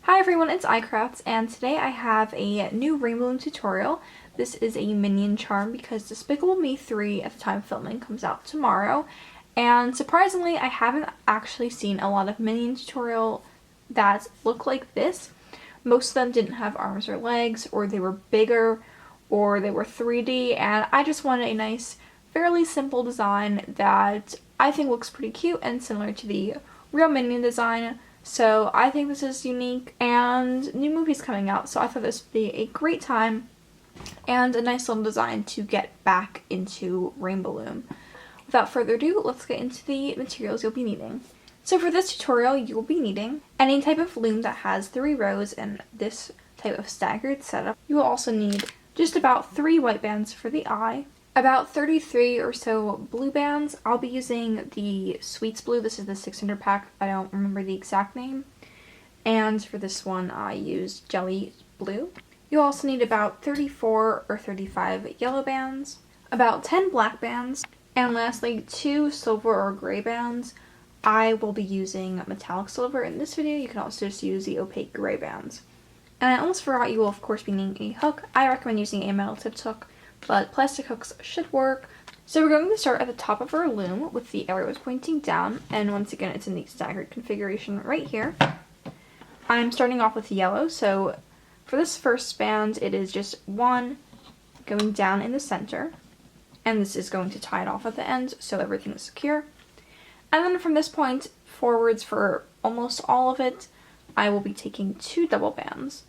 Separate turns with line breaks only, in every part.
Hi everyone, it's iCrafts, and today I have a new rainbow Loom tutorial. This is a Minion charm because Despicable Me 3 at the time of filming comes out tomorrow, and surprisingly I haven't actually seen a lot of Minion tutorial that look like this. Most of them didn't have arms or legs, or they were bigger, or they were 3D, and I just wanted a nice, fairly simple design that I think looks pretty cute and similar to the real Minion design. So I think this is unique, and new movies coming out, so I thought this would be a great time and a nice little design to get back into Rainbow Loom. Without further ado, let's get into the materials you'll be needing. So for this tutorial, you'll be needing any type of loom that has 3 rows and this type of staggered setup. You will also need just about 3 white bands for the eye, about 33 or so blue bands. I'll be using the Sweets blue. This is the 600 pack. I don't remember the exact name. And for this one, I used Jelly blue. You'll also need about 34 or 35 yellow bands, about 10 black bands, and lastly 2 silver or gray bands. I will be using metallic silver in this video. You can also just use the opaque gray bands. And I almost forgot, you will of course be needing a hook. I recommend using a metal tipped hook, but plastic hooks should work. So we're going to start at the top of our loom with the arrows pointing down, and once again it's in the staggered configuration right here. I'm starting off with yellow, so for this first band it is just 1 going down in the center, and this is going to tie it off at the end so everything is secure. And then from this point forwards for almost all of it, I will be taking 2 double bands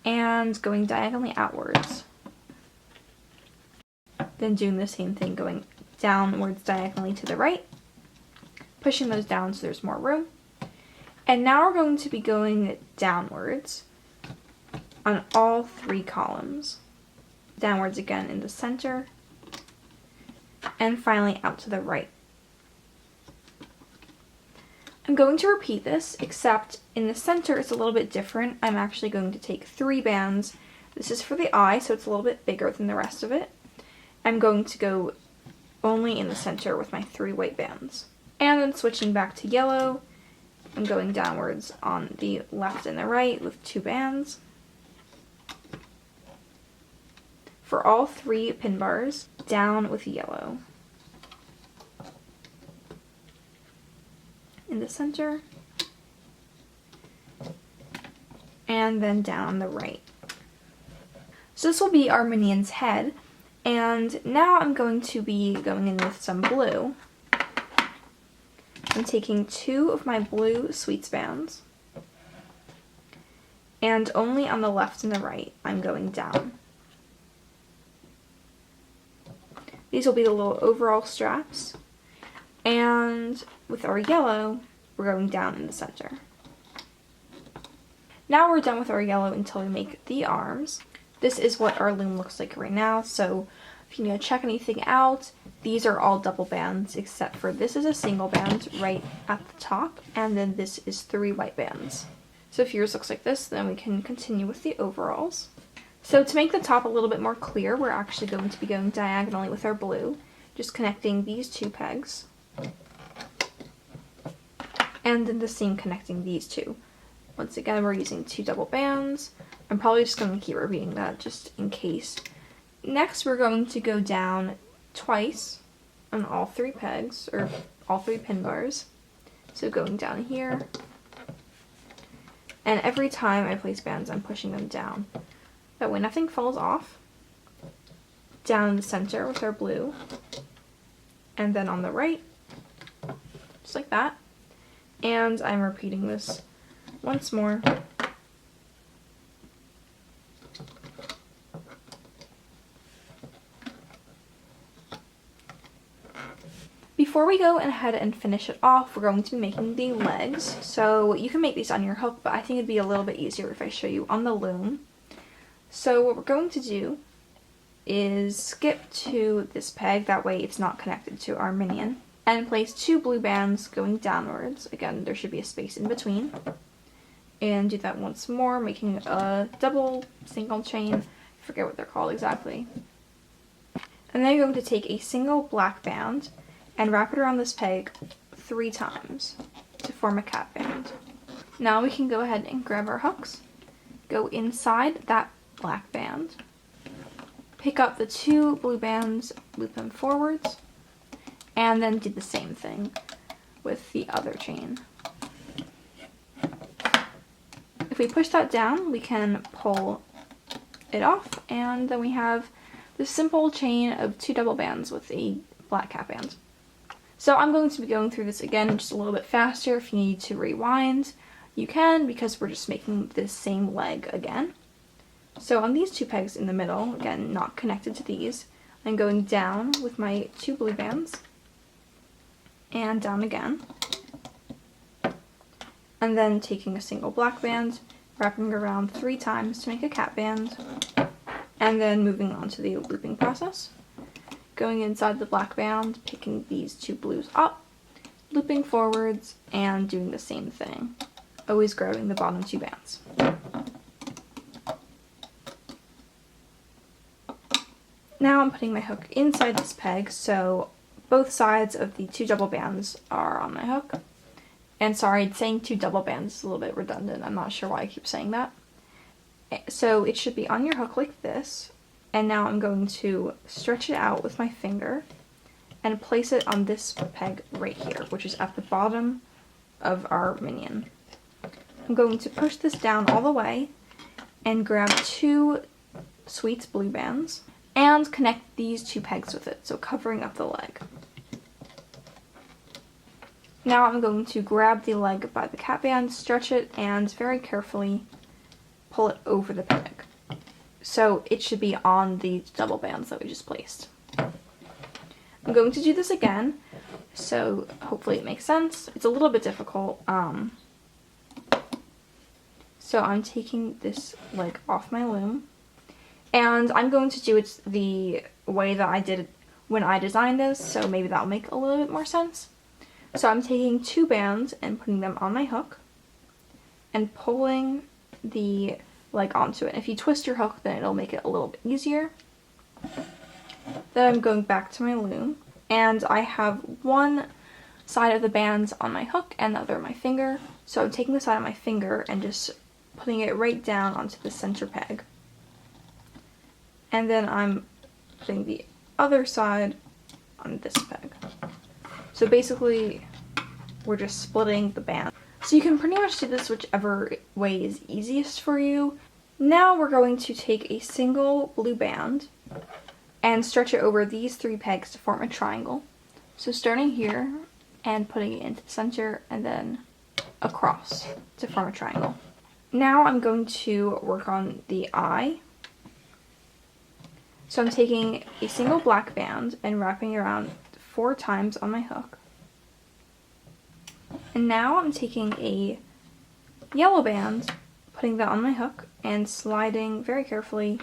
and going diagonally outwards. Then doing the same thing, going downwards diagonally to the right, pushing those down so there's more room. And now we're going to be going downwards on all 3 columns. Downwards again in the center, and finally out to the right. I'm going to repeat this, except in the center it's a little bit different. I'm actually going to take 3 bands. This is for the eye, so it's a little bit bigger than the rest of it. I'm going to go only in the center with my 3 white bands. And then switching back to yellow, I'm going downwards on the left and the right with 2 bands. For all 3 pin bars, down with yellow. In the center, and then down the right. So this will be our Minion's head, and now I'm going to be going in with some blue. I'm taking 2 of my blue Sweets bands, and only on the left and the right I'm going down. These will be the little overall straps. And with our yellow, we're going down in the center. Now we're done with our yellow until we make the arms. This is what our loom looks like right now, so if you need to check anything out, these are all double bands, except for this is a single band right at the top, and then this is 3 white bands. So if yours looks like this, then we can continue with the overalls. So to make the top a little bit more clear, we're actually going to be going diagonally with our blue, just connecting these 2 pegs. And then the same connecting these 2. Once again, we're using 2 double bands. I'm probably just going to keep repeating that just in case. Next, we're going to go down twice on all 3 pegs, or all 3 pin bars. So going down here. And every time I place bands, I'm pushing them down. That way nothing falls off. Down in the center with our blue. And then on the right, just like that. And I'm repeating this once more. Before we go ahead and finish it off, we're going to be making the legs. So you can make these on your hook, but I think it'd be a little bit easier if I show you on the loom. So what we're going to do is skip to this peg, that way it's not connected to our Minion, and place 2 blue bands going downwards. Again, there should be a space in between. And do that once more, making a double single chain. I forget what they're called exactly. And then you're going to take a single black band and wrap it around this peg 3 times to form a cap band. Now we can go ahead and grab our hooks, go inside that black band, pick up the 2 blue bands, loop them forwards, and then do the same thing with the other chain. If we push that down, we can pull it off, and then we have this simple chain of 2 double bands with a black cap band. So I'm going to be going through this again just a little bit faster. If you need to rewind, you can, because we're just making this same leg again. So on these 2 pegs in the middle, again, not connected to these, I'm going down with my 2 blue bands, and down again. And then taking a single black band, wrapping around 3 times to make a cap band, and then moving on to the looping process. Going inside the black band, picking these 2 blues up, looping forwards, and doing the same thing. Always grabbing the bottom 2 bands. Now I'm putting my hook inside this peg, so both sides of the 2 double bands are on my hook. And sorry, saying 2 double bands is a little bit redundant. I'm not sure why I keep saying that. So it should be on your hook like this. And now I'm going to stretch it out with my finger and place it on this peg right here, which is at the bottom of our minion. I'm going to push this down all the way and grab 2 Sweets blue bands and connect these 2 pegs with it, so covering up the leg. Now I'm going to grab the leg by the cap band, stretch it, and very carefully pull it over the peg. So it should be on the double bands that we just placed. I'm going to do this again, so hopefully it makes sense. It's a little bit difficult. So I'm taking this leg off my loom, and I'm going to do it the way that I did it when I designed this, so maybe that'll make a little bit more sense. So I'm taking 2 bands and putting them on my hook and pulling the leg onto it. If you twist your hook, then it'll make it a little bit easier. Then I'm going back to my loom, and I have one side of the bands on my hook and the other on my finger. So I'm taking the side of my finger and just putting it right down onto the center peg. And then I'm putting the other side on this peg. So basically, we're just splitting the band. So you can pretty much do this whichever way is easiest for you. Now we're going to take a single blue band and stretch it over these 3 pegs to form a triangle. So starting here and putting it into the center and then across to form a triangle. Now I'm going to work on the eye. So I'm taking a single black band and wrapping it around 4 times on my hook. And now I'm taking a yellow band, putting that on my hook, and sliding very carefully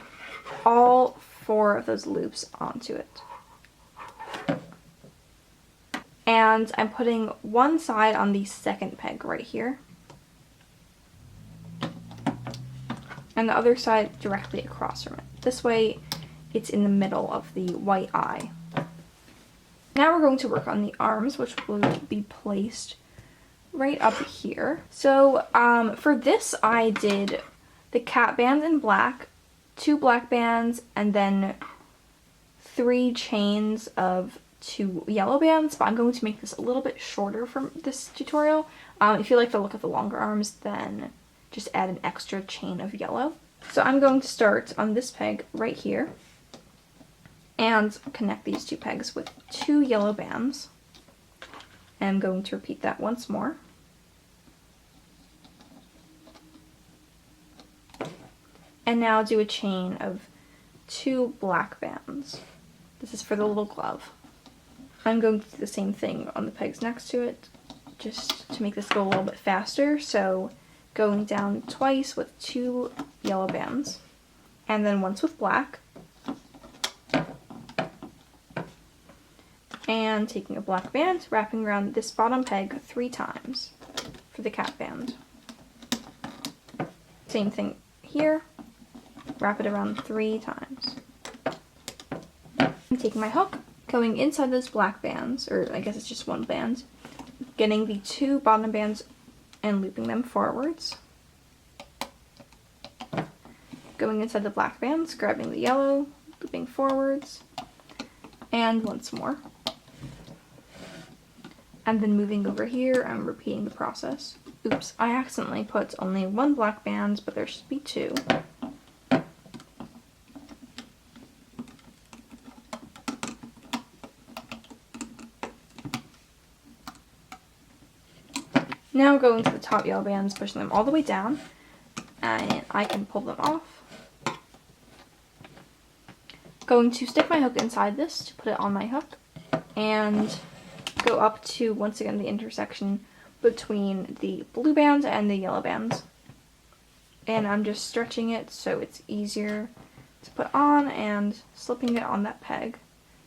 all 4 of those loops onto it. And I'm putting one side on the second peg right here, and the other side directly across from it. This way it's in the middle of the white eye. Now we're going to work on the arms, which will be placed right up here. So for this I did the cap band in black, 2 black bands, and then 3 chains of 2 yellow bands, but I'm going to make this a little bit shorter for this tutorial. If you like the look of the longer arms, then just add an extra chain of yellow. So I'm going to start on this peg right here and connect these 2 pegs with 2 yellow bands. And I'm going to repeat that once more. And now do a chain of 2 black bands. This is for the little glove. I'm going to do the same thing on the pegs next to it, just to make this go a little bit faster. So going down twice with 2 yellow bands, and then once with black. And taking a black band, wrapping around this bottom peg 3 times for the cap band. Same thing here, wrap it around 3 times. I'm taking my hook, going inside those black bands, or I guess it's just one band, getting the 2 bottom bands and looping them forwards. Going inside the black bands, grabbing the yellow, looping forwards, and once more. And then moving over here and repeating the process. Oops, I accidentally put only one black band, but there should be two. Now going to the top yellow bands, pushing them all the way down, and I can pull them off. Going to stick my hook inside this to put it on my hook, and go up to, once again, the intersection between the blue bands and the yellow bands. And I'm just stretching it so it's easier to put on and slipping it on that peg.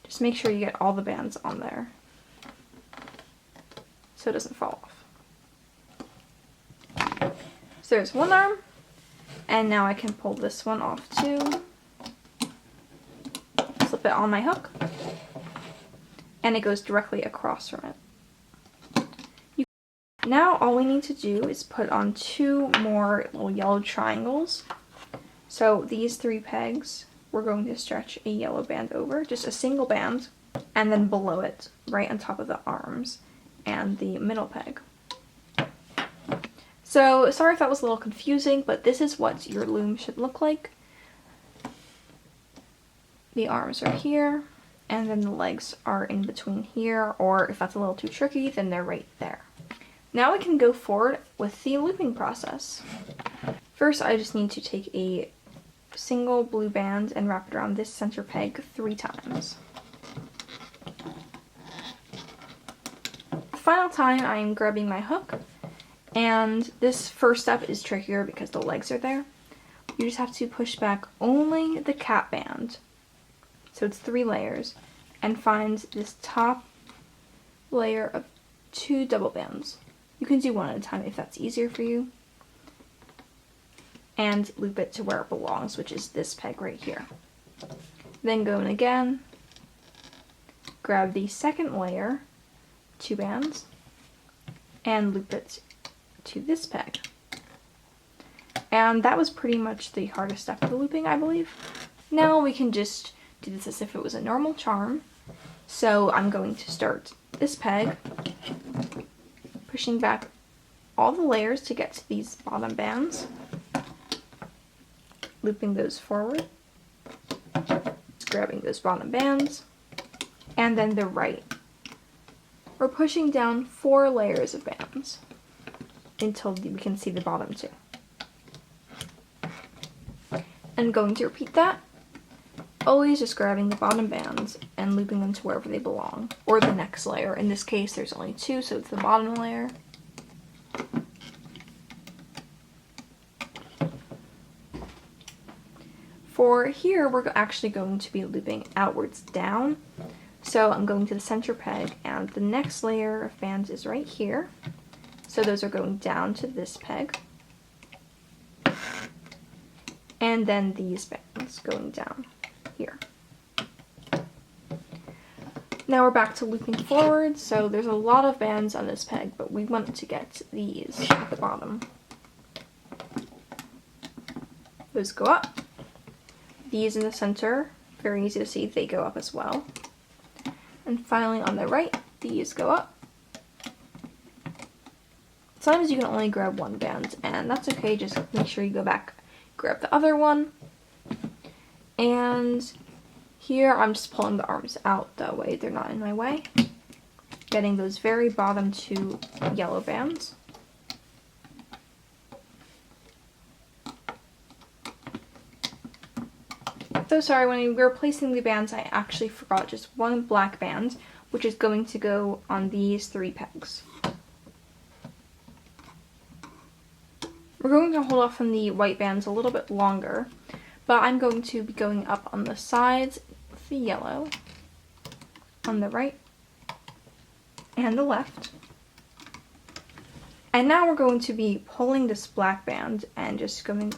Just make sure you get all the bands on there so it doesn't fall off. So there's one arm, and now I can pull this one off too. Slip it on my hook, and it goes directly across from it. Now all we need to do is put on two more little yellow triangles. So these three pegs, we're going to stretch a yellow band over, just a single band, and then below it, right on top of the arms and the middle peg. So sorry if that was a little confusing, but this is what your loom should look like. The arms are here, and then the legs are in between here, or if that's a little too tricky, then they're right there. Now we can go forward with the looping process. First, I just need to take a single blue band and wrap it around this center peg 3 times. The final time, I'm grabbing my hook, and this first step is trickier because the legs are there. You just have to push back only the cap band, so it's 3 layers, and find this top layer of 2 double bands. You can do one at a time if that's easier for you. And loop it to where it belongs, which is this peg right here. Then go in again, grab the second layer, 2 bands, and loop it to this peg. And that was pretty much the hardest step of the looping, I believe. Now we can just do this as if it was a normal charm. So I'm going to start this peg, pushing back all the layers to get to these bottom bands, looping those forward, grabbing those bottom bands, and then the right. We're pushing down 4 layers of bands until we can see the bottom 2. And going to repeat that, always just grabbing the bottom bands and looping them to wherever they belong, or the next layer. In this case, there's only 2, so it's the bottom layer. For here, we're actually going to be looping outwards down. So I'm going to the center peg, and the next layer of bands is right here. So those are going down to this peg. And then these bands going down here. Now we're back to looping forward, so there's a lot of bands on this peg, but we want to get these at the bottom. Those go up. These in the center, very easy to see, they go up as well. And finally on the right, these go up. Sometimes you can only grab one band, and that's okay, just make sure you go back, grab the other one. And here I'm just pulling the arms out, that way they're not in my way. Getting those very bottom 2 yellow bands. So sorry, when we were placing the bands, I actually forgot just one black band, which is going to go on these 3 pegs. We're going to hold off on the white bands a little bit longer, but I'm going to be going up on the sides with the yellow, on the right and the left. And now we're going to be pulling this black band and just going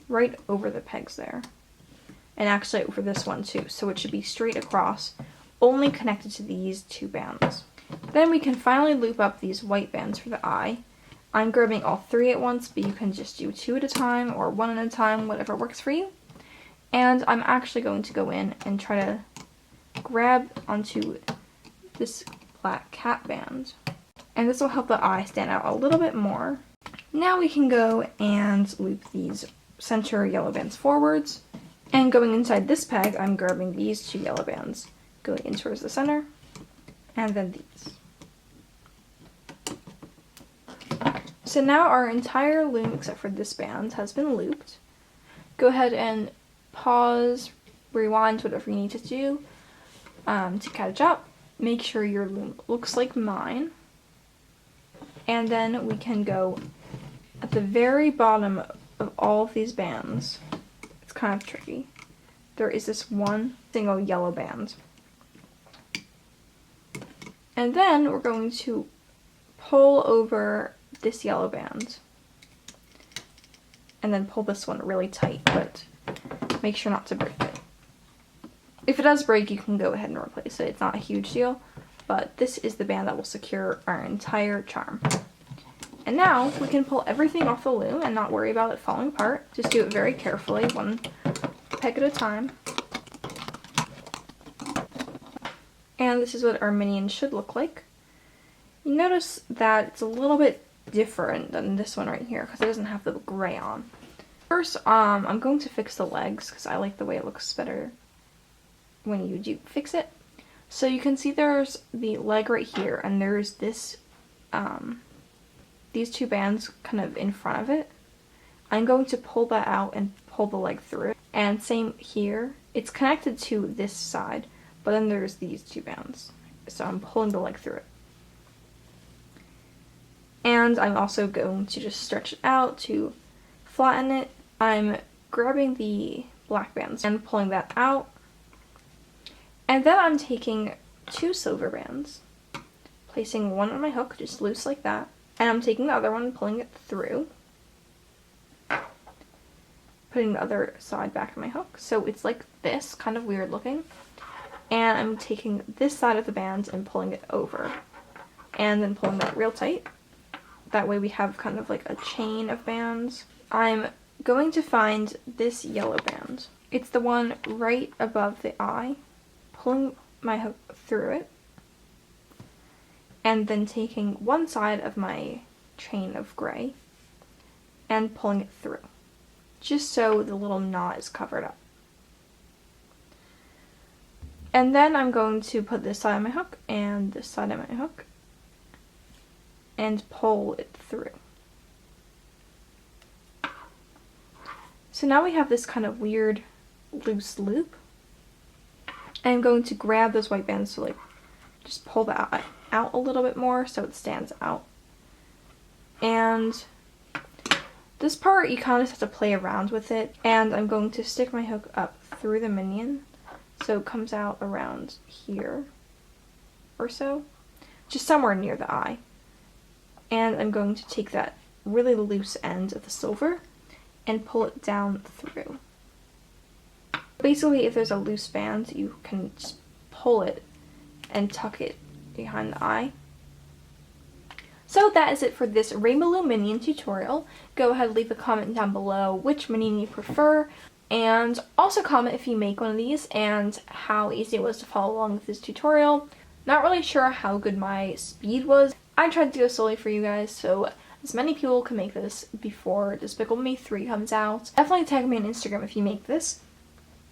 right over the pegs there. And actually over this one too, so it should be straight across, only connected to these 2 bands. Then we can finally loop up these white bands for the eye. I'm grabbing all 3 at once, but you can just do 2 at a time or 1 at a time, whatever works for you. And I'm actually going to go in and try to grab onto this black cat band. And this will help the eye stand out a little bit more. Now we can go and loop these center yellow bands forwards. And going inside this peg, I'm grabbing these 2 yellow bands, going in towards the center, and then these. So now our entire loom, except for this band, has been looped. Go ahead and pause, rewind, whatever you need to do to catch up. Make sure your loom looks like mine. And then we can go at the very bottom of all of these bands. It's kind of tricky. There is this one single yellow band. And then we're going to pull over this yellow band. And then pull this one really tight, but make sure not to break it. If it does break, you can go ahead and replace it. It's not a huge deal, but this is the band that will secure our entire charm. And now we can pull everything off the loom and not worry about it falling apart. Just do it very carefully, one peg at a time. And this is what our minion should look like. You notice that it's a little bit different than this one right here because it doesn't have the gray on. First, I'm going to fix the legs because I like the way it looks better when you do fix it. So you can see there's the leg right here, and there's this, these 2 bands kind of in front of it. I'm going to pull that out and pull the leg through it. And same here. It's connected to this side, but then there's these 2 bands. So I'm pulling the leg through it. And I'm also going to just stretch it out to flatten it. I'm grabbing the black bands and pulling that out. And then I'm taking 2 silver bands, placing one on my hook, just loose like that. And I'm taking the other one and pulling it through. Putting the other side back on my hook. So it's like this, kind of weird looking. And I'm taking this side of the band and pulling it over. And then pulling that real tight. That way we have kind of like a chain of bands. I'm going to find this yellow band. It's the one right above the eye. Pulling my hook through it. And then taking one side of my chain of gray and pulling it through. Just so the little knot is covered up. And then I'm going to put this side on my hook and this side on my hook and pull it through. So now we have this kind of weird loose loop. I'm going to grab those white bands to like just pull that out a little bit more so it stands out. And this part you kind of just have to play around with it. And I'm going to stick my hook up through the minion so it comes out around here or so, just somewhere near the eye. And I'm going to take that really loose end of the silver and pull it down through. Basically, if there's a loose band, you can just pull it and tuck it behind the eye. So that is it for this Rainbow Loom Minion tutorial. Go ahead and leave a comment down below which minion you prefer, and also comment if you make one of these and how easy it was to follow along with this tutorial. Not really sure how good my speed was. I tried to go slowly for you guys so as many people can make this before Despicable Me 3 comes out. Definitely tag me on Instagram if you make this.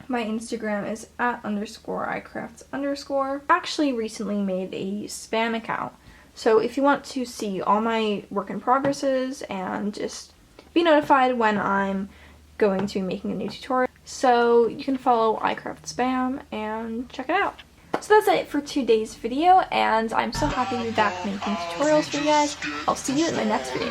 My Instagram is @_iCrafts_. I actually recently made a spam account. So if you want to see all my work in progresses and just be notified when I'm going to be making a new tutorial. So you can follow iCraft Spam and check it out. So that's it for today's video, and I'm so happy to be back making tutorials for you guys. I'll see you in my next video.